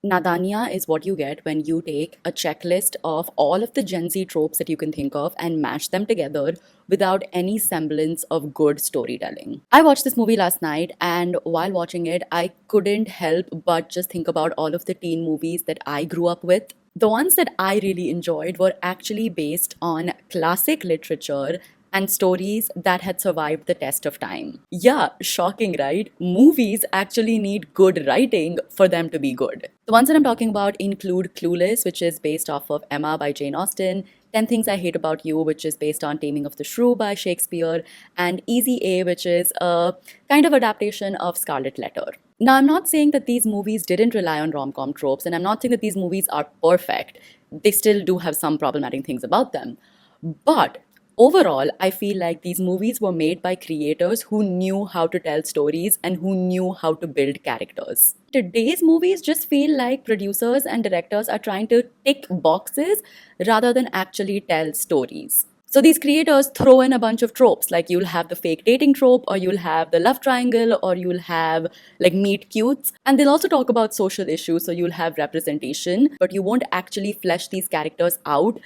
Nadania is what you get when you take a checklist of all of the Gen Z tropes that you can think of and mash them together without any semblance of good storytelling. I watched this movie last night, and while watching it, I couldn't help but just think about all of the teen movies that I grew up with. The ones that I really enjoyed were actually based on classic literature and stories that had survived the test of time. Yeah, shocking, right? Movies actually need good writing for them to be good. The ones that I'm talking about include Clueless, which is based off of Emma by Jane Austen, 10 Things I Hate About You, which is based on Taming of the Shrew by Shakespeare, and Easy A, which is a kind of adaptation of Scarlet Letter. Now, I'm not saying that these movies didn't rely on rom com tropes, and I'm not saying that these movies are perfect. They still do have some problematic things about them. But overall, I feel like these movies were made by creators who knew how to tell stories and who knew how to build characters. Today's movies just feel like producers and directors are trying to tick boxes rather than actually tell stories. So these creators throw in a bunch of tropes, like you'll have the fake dating trope, or you'll have the love triangle, or you'll have like meet cutes. And they'll also talk about social issues, so you'll have representation, but you won't actually flesh these characters out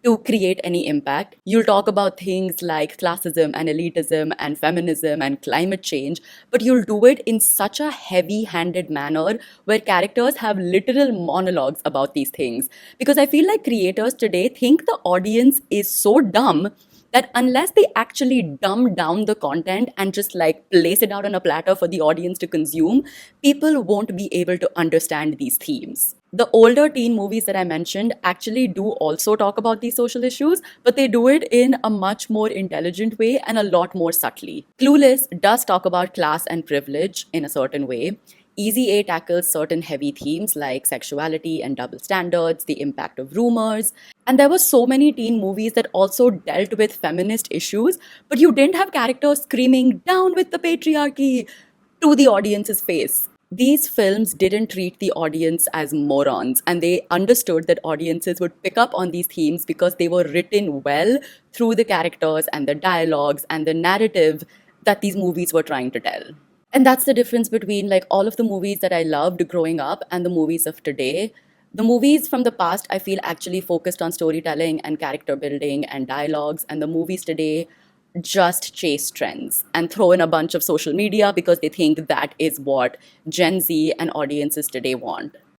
to create any impact. You'll talk about things like classism and elitism and feminism and climate change, but you'll do it in such a heavy handed manner where characters have literal monologues about these things. Because I feel like creators today think the audience is so dumb that unless they actually dumb down the content and just like place it out on a platter for the audience to consume, people won't be able to understand these themes. The older teen movies that I mentioned actually do also talk about these social issues, but they do it in a much more intelligent way and a lot more subtly. Clueless does talk about class and privilege in a certain way. Easy A tackles certain heavy themes like sexuality and double standards, the impact of rumors. And there were so many teen movies that also dealt with feminist issues, but you didn't have characters screaming, "Down with the patriarchy," to the audience's face. These films didn't treat the audience as morons, and they understood that audiences would pick up on these themes because they were written well through the characters and the dialogues and the narrative that these movies were trying to tell. And that's the difference between like all of the movies that I loved growing up and the movies of today. The movies from the past, I feel, actually focused on storytelling and character building and dialogues, and the movies today just chase trends and throw in a bunch of social media because they think that is what Gen Z and audiences today want.